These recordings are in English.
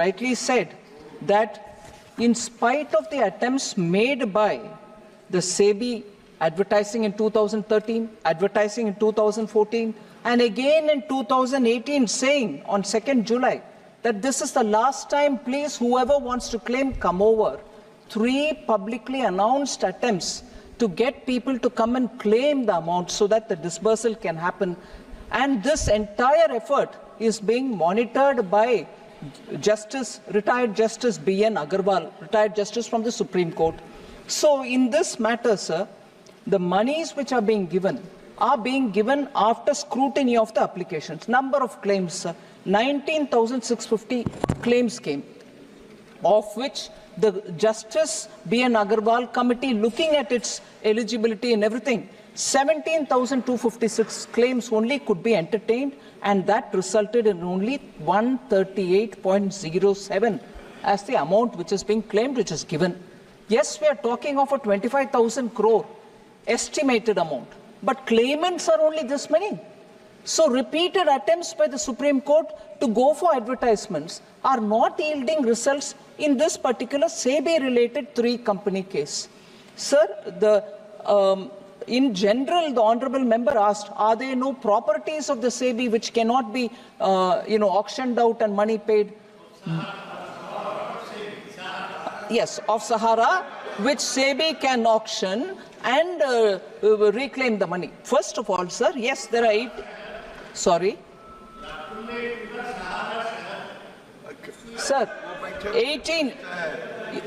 rightly said that in spite of the attempts made by the SEBI advertising in 2013, advertising in 2014, and again in 2018 saying on 2nd July that this is the last time, please, whoever wants to claim, come over. 3 publicly announced attempts to get people to come and claim the amount so that the disbursal can happen. And this entire effort is being monitored by retired Justice B.N. Agarwal, retired Justice from the Supreme Court. So in this matter, sir, the monies which are being given after scrutiny of the applications. Number of claims, sir, 19,650 claims came, of which the Justice B.N. Agarwal committee, looking at its eligibility and everything, 17,256 claims only could be entertained, and that resulted in only 138.07 as the amount which is being claimed, which is given. Yes, we are talking of a 25,000 crore estimated amount, but claimants are only this many. So repeated attempts by the Supreme Court to go for advertisements are not yielding results in this particular SEBI-related 3-company case. Sir, in general, the Honourable Member asked, are there no properties of the SEBI which cannot be, auctioned out and money paid? Yes, of Sahara, which SEBI can auction and reclaim the money. First of all, sir, yes, there are 8. Sorry. Sir, 18.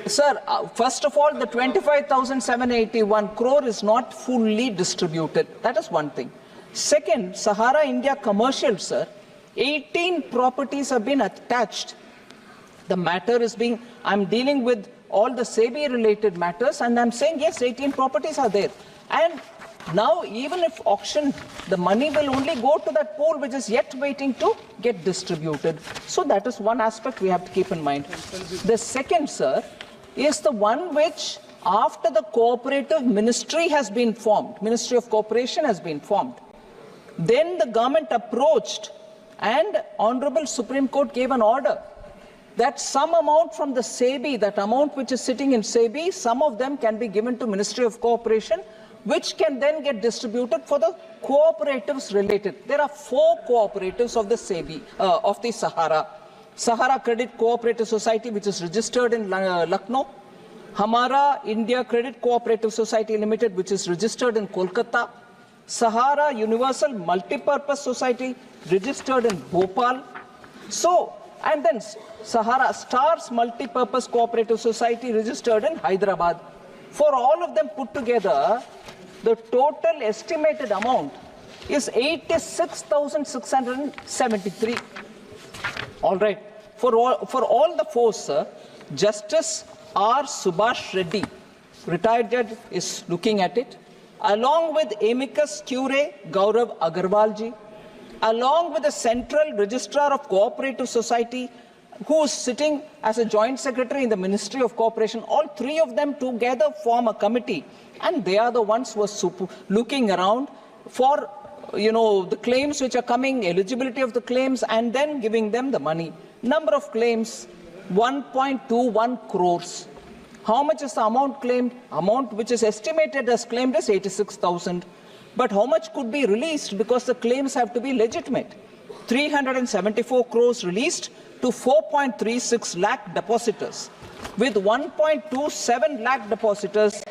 Sir, first of all, the 25,781 crore is not fully distributed. That is one thing. Second, Sahara India Commercial, sir, 18 properties have been attached. The matter is being, I'm dealing with all the SEBI-related matters, and I'm saying, yes, 18 properties are there. And now, even if auctioned, the money will only go to that pool which is yet waiting to get distributed. So that is one aspect we have to keep in mind. The second, sir, is the one which, after the cooperative ministry has been formed, Ministry of Cooperation has been formed, then the government approached and Honorable Supreme Court gave an order that some amount from the SEBI, that amount which is sitting in SEBI, some of them can be given to Ministry of Cooperation, which can then get distributed for the cooperatives related. There are 4 cooperatives of the SEBI, of the Sahara. Sahara Credit Cooperative Society, which is registered in Lucknow. Hamara India Credit Cooperative Society Limited, which is registered in Kolkata. Sahara Universal Multipurpose Society, registered in Bhopal. So, and then Sahara Stars Multipurpose Cooperative Society, registered in Hyderabad. For all of them put together, the total estimated amount is 86,673. All right. For all the 4, sir, Justice R. Subhash Reddy, retired judge, is looking at it, along with amicus curiae Gaurav Agarwalji, along with the Central Registrar of Cooperative Society, who is sitting as a joint secretary in the Ministry of Cooperation. All 3 of them together form a committee, and they are the ones who are looking around for, the claims which are coming, eligibility of the claims, and then giving them the money. Number of claims, 1.21 crores. How much is the amount claimed? Amount which is estimated as claimed is 86,000. But how much could be released, because the claims have to be legitimate? 374 crores released to 4.36 lakh depositors, with 1.27 lakh depositors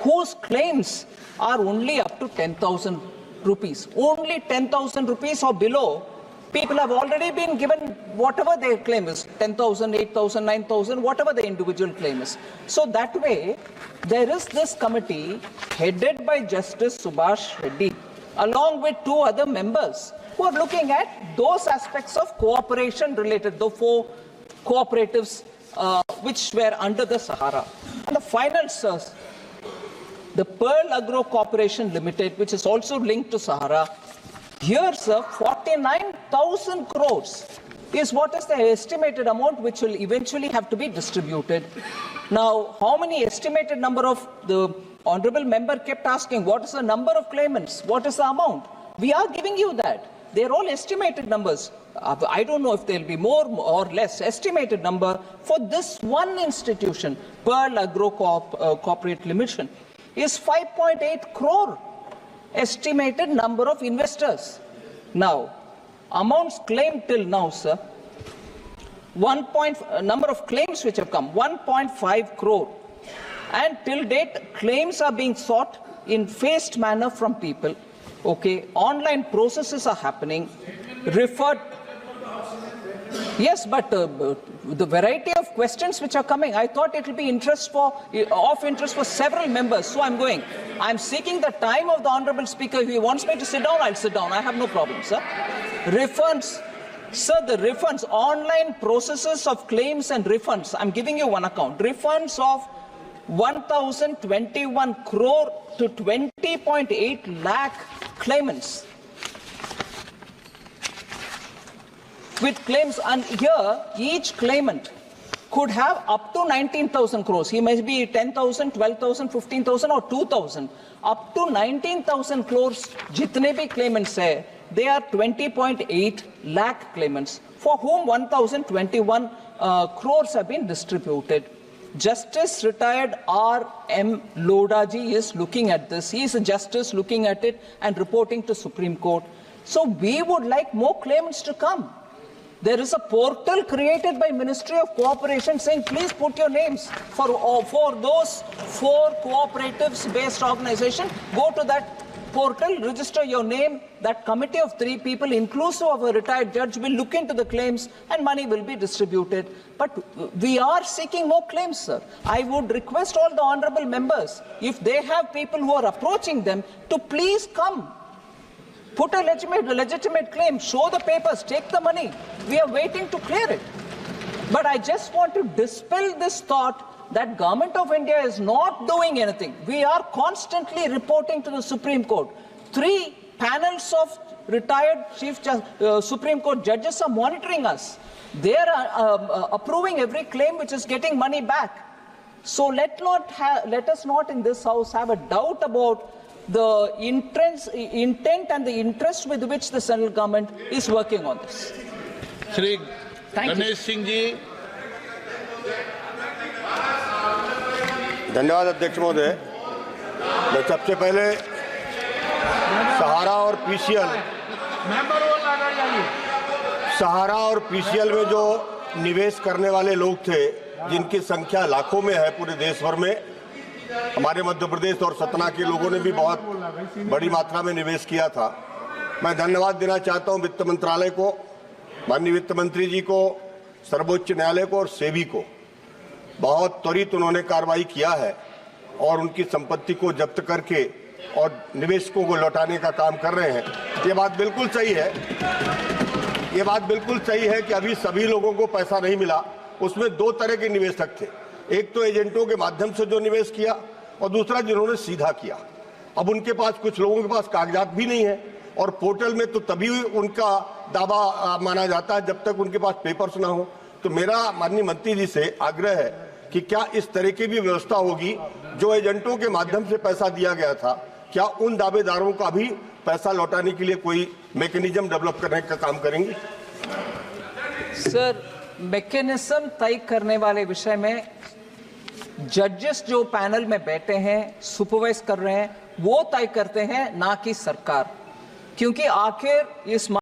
whose claims are only up to 10,000 rupees. Only 10,000 rupees or below, people have already been given whatever their claim is, 10,000, 8,000, 9,000, whatever the individual claim is. So that way, there is this committee headed by Justice Subhash Reddy, along with 2 other members, who are looking at those aspects of cooperation related, the 4 cooperatives which were under the Sahara. And the final, sir, the Pearl Agro Corporation Limited, which is also linked to Sahara, here, sir, 49,000 crores is what is the estimated amount which will eventually have to be distributed. Now, how many estimated number of, the Honorable Member kept asking, what is the number of claimants? What is the amount? We are giving you that. They're all estimated numbers. I don't know if there'll be more or less. Estimated number for this one institution, Pearl Agro Corporate Limited, is 5.8 crore. Estimated number of investors. Now, amounts claimed till now, sir, number of claims which have come, 1.5 crore. And till date, claims are being sought in phased manner from people. Okay, online processes are happening. Referred. Yes, but the variety of questions which are coming, I thought it will be of interest for several members. So I'm going. I'm seeking the time of the Honorable Speaker. If he wants me to sit down, I'll sit down. I have no problem, sir. Refunds. Sir, the refunds, online processes of claims and refunds. I'm giving you one account. Refunds of 1,021 crore to 20.8 lakh claimants. With claims, and here each claimant could have up to 19,000 crores. He may be 10,000, 12,000, 15,000 or 2,000. Up to 19,000 crores, jitne bhi claimants hai, they are 20.8 lakh claimants for whom 1,021 crores have been distributed. Justice retired R.M. Lodaji is looking at this. He is a justice looking at it and reporting to Supreme Court. So we would like more claimants to come. There is a portal created by Ministry of Cooperation saying, please put your names for those 4 cooperatives-based organizations. Go to that portal, register your name. That committee of 3 people, inclusive of a retired judge, will look into the claims and money will be distributed. But we are seeking more claims, sir. I would request all the honorable members, if they have people who are approaching them, to please come. Put a legitimate claim, show the papers, take the money. We are waiting to clear it. But I just want to dispel this thought that Government of India is not doing anything. We are constantly reporting to the Supreme Court. 3 panels of retired Supreme Court judges are monitoring us. They are approving every claim which is getting money back. So let us not in this House have a doubt about the intent and the interest with which the central government is working on this. Shri Thank Ganesh you. Singh जी. धन्यवाद अध्यक्ष महोदय। मैं सबसे पहले सहारा और PCL में जो निवेश करने वाले लोग थे, जिनकी संख्या लाखों में है पूरे देश भर में, हमारे मध्य प्रदेश और सतना के लोगों ने भी बहुत बड़ी मात्रा में निवेश किया था। मैं धन्यवाद देना चाहता हूं वित्त मंत्रालय को, माननीय वित्त मंत्री जी को, सर्वोच्च न्यायालय को और सेबी को। बहुत त्वरित उन्होंने कार्रवाई किया है और उनकी संपत्ति को जब्त करके और निवेशकों को लौटाने का काम कर रहे हैं। ये बात बिल्कुल सही है। ये बात बिल्कुल सही है कि अभी सभी लोगों को पैसा नहीं मिला। उसमें 2 तरह के निवेशक थे, एक तो एजेंटों के माध्यम से जो निवेश किया और दूसरा जिन्होंने सीधा किया। अब उनके पास, कुछ लोगों के पास कागजात भी नहीं है और पोर्टल में तो तभी उनका दावा माना जाता है जब तक उनके पास पेपर्स ना हो। तो मेरा माननीय मंत्री जी से आग्रह है कि क्या इस तरह की भी व्यवस्था होगी, जो एजेंटों के माध्यम से पैसा दिया गया था, क्या उन दावेदारों का भी पैसा लौटाने के लिए कोई मैकेनिज्म डेवलप करने का काम करेंगे? सर, मैकेनिज्म तय करने वाले विषय में जजेस जो पैनल में बैठे हैं, सुपरवाइज कर रहे हैं, वो तय करते हैं, ना कि सरकार। क्योंकि आखिर इस